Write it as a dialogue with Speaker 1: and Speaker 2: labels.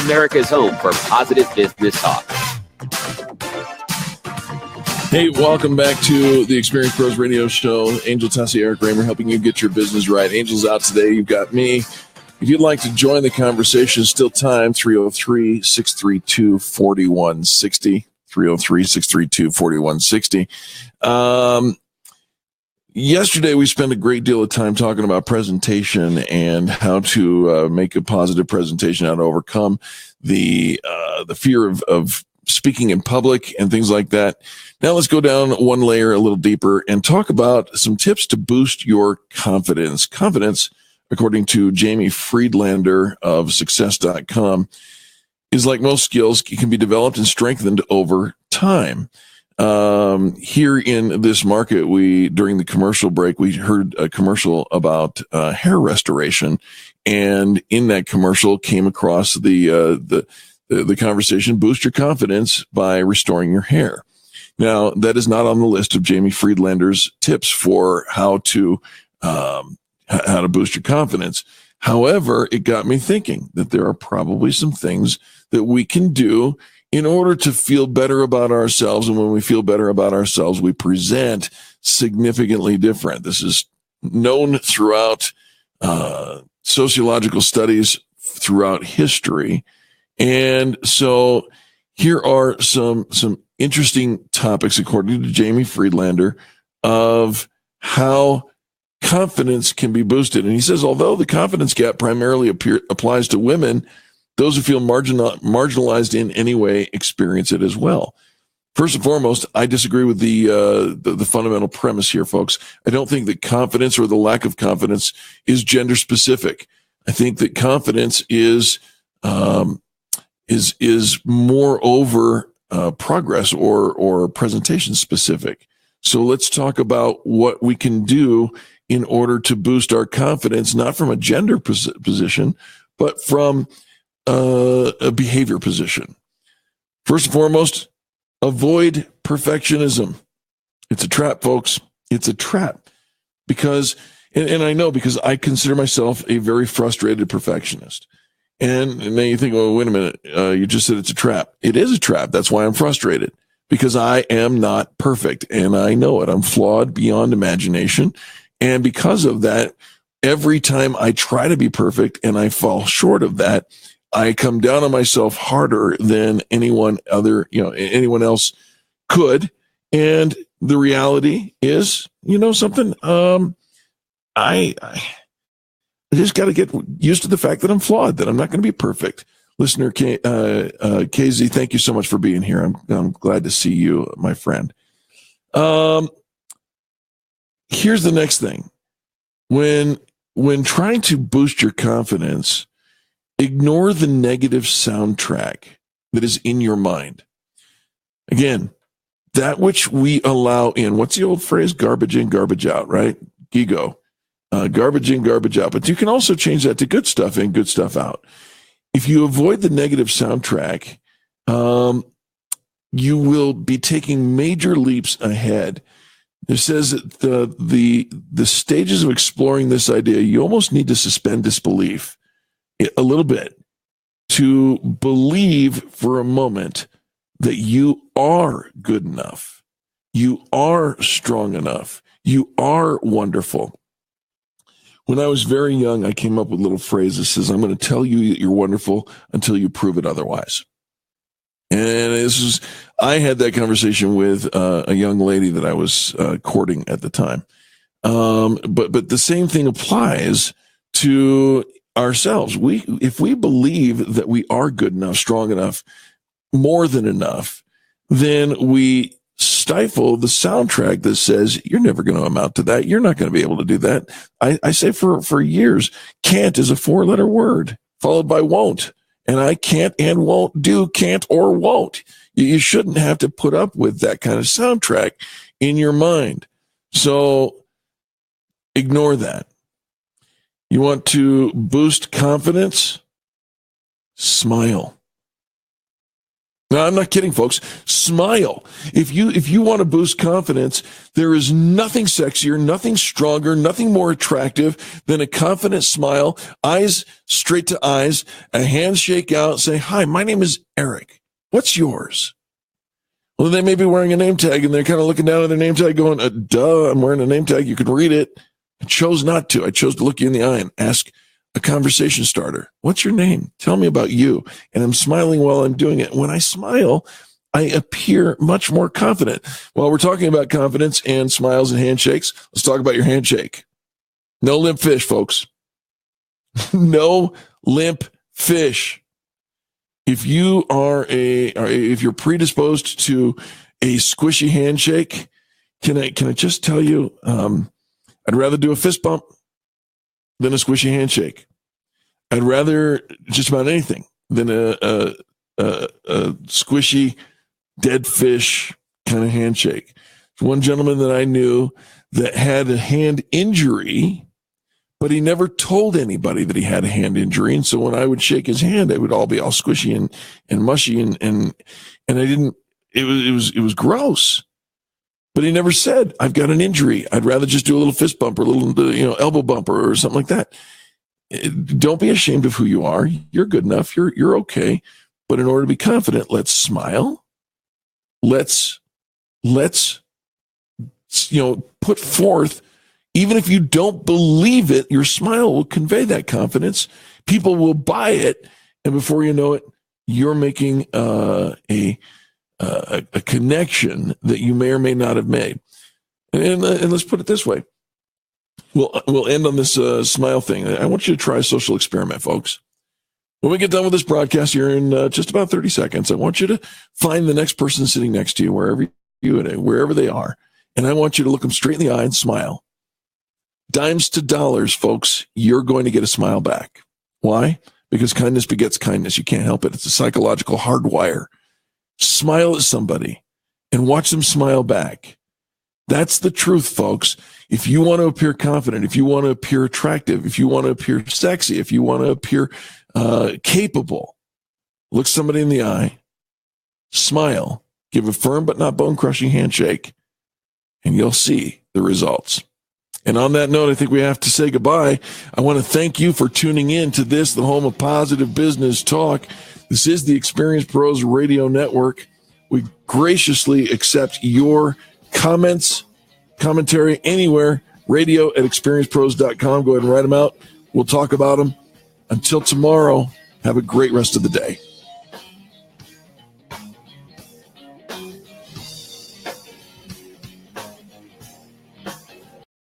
Speaker 1: America's home for positive business talk.
Speaker 2: Hey, welcome back to the Experience Pros Radio Show. Angel Tassi, Eric Raymer, helping you get your business right. Angel's out today. You've got me. If you'd like to join the conversation, still time, 303-632-4160. 303-632-4160. Yesterday, we spent a great deal of time talking about presentation and how to make a positive presentation, how to overcome the fear of speaking in public and things like that. Now let's go down one layer a little deeper and talk about some tips to boost your confidence. Confidence, according to Jamie Friedlander of Success.com, is like most skills, it can be developed and strengthened over time. Here in this market, during the commercial break, we heard a commercial about hair restoration, and in that commercial came across the conversation, boost your confidence by restoring your hair. Now, that is not on the list of Jamie Friedlander's tips for how to boost your confidence. However, it got me thinking that there are probably some things that we can do in order to feel better about ourselves. And when we feel better about ourselves, we present significantly different. This is known throughout sociological studies throughout history. And so here are some interesting topics, according to Jamie Friedlander, of how confidence can be boosted. And he says, although the confidence gap primarily applies to women, those who feel marginalized in any way experience it as well. First and foremost, I disagree with the fundamental premise here, folks. I don't think that confidence or the lack of confidence is gender specific. I think that confidence is moreover progress or presentation specific. So let's talk about what we can do in order to boost our confidence, not from a gender position, but from a behavior position. First and foremost, avoid perfectionism. It's a trap, folks. It's a trap because, and I know because I consider myself a very frustrated perfectionist. And then you think, oh, wait a minute. You just said it's a trap. It is a trap. That's why I'm frustrated, because I am not perfect and I know it. I'm flawed beyond imagination. And because of that, every time I try to be perfect and I fall short of that, I come down on myself harder than anyone else could. And the reality is, something, I just got to get used to the fact that I'm flawed, that I'm not going to be perfect. Listener KZ, thank you so much for being here. I'm glad to see you, my friend. Here's the next thing. When trying to boost your confidence, ignore the negative soundtrack that is in your mind. Again, that which we allow in. What's the old phrase? Garbage in, garbage out, right? Gigo. Garbage in, garbage out. But you can also change that to good stuff in, good stuff out. If you avoid the negative soundtrack, you will be taking major leaps ahead. It says that the stages of exploring this idea, you almost need to suspend disbelief a little bit to believe for a moment that you are good enough. You are strong enough. You are wonderful. When I was very young, I came up with a little phrase that says, I'm going to tell you that you're wonderful until you prove it otherwise. And I had that conversation with a young lady that I was courting at the time. But the same thing applies to ourselves. If we believe that we are good enough, strong enough, more than enough, then we stifle the soundtrack that says you're never going to amount to that. You're not going to be able to do that. I say for years, can't is a 4-letter word followed by won't. And I can't and won't do can't or won't. You shouldn't have to put up with that kind of soundtrack in your mind. So ignore that. You want to boost confidence? Smile. No, I'm not kidding, folks. Smile. If you want to boost confidence, there is nothing sexier, nothing stronger, nothing more attractive than a confident smile, eyes straight to eyes, a handshake out, say, "Hi, my name is Eric. What's yours?" Well, they may be wearing a name tag, and they're kind of looking down at their name tag going, duh, I'm wearing a name tag. You can read it. I chose not to. I chose to look you in the eye and ask a conversation starter. What's your name? Tell me about you. And I'm smiling while I'm doing it. When I smile, I appear much more confident. While we're talking about confidence and smiles and handshakes, let's talk about your handshake. No limp fish, folks. No limp fish. If you're predisposed to a squishy handshake, can I just tell you, I'd rather do a fist bump than a squishy handshake. I'd rather just about anything than a squishy, dead fish kind of handshake. One gentleman that I knew that had a hand injury, but he never told anybody that he had a hand injury. And so when I would shake his hand, it would all be all squishy and mushy, and I didn't. It was gross. But he never said, "I've got an injury. I'd rather just do a little fist bump or a little, elbow bumper or something like that." Don't be ashamed of who you are. You're good enough. You're okay. But in order to be confident, let's smile. Let's put forth, even if you don't believe it, your smile will convey that confidence. People will buy it, and before you know it, you're making a connection that you may or may not have made. And let's put it this way. We'll end on this smile thing. I want you to try a social experiment, folks. When we get done with this broadcast here in just about 30 seconds, I want you to find the next person sitting next to you, wherever they are. And I want you to look them straight in the eye and smile. Dimes to dollars, folks, you're going to get a smile back. Why? Because kindness begets kindness. You can't help it. It's a psychological hardwire. Smile at somebody and watch them smile back. That's the truth, folks. If you want to appear confident, if you want to appear attractive, if you want to appear sexy, if you want to appear capable, look somebody in the eye, smile, give a firm but not bone-crushing handshake, and you'll see the results. And on that note, I think we have to say goodbye. I want to thank you for tuning in to this, the home of positive business talk. This is the Experience Pros Radio Network. We graciously accept your comments, commentary anywhere. radio@experiencepros.com. Go ahead and write them out. We'll talk about them. Until tomorrow, have a great rest of the day.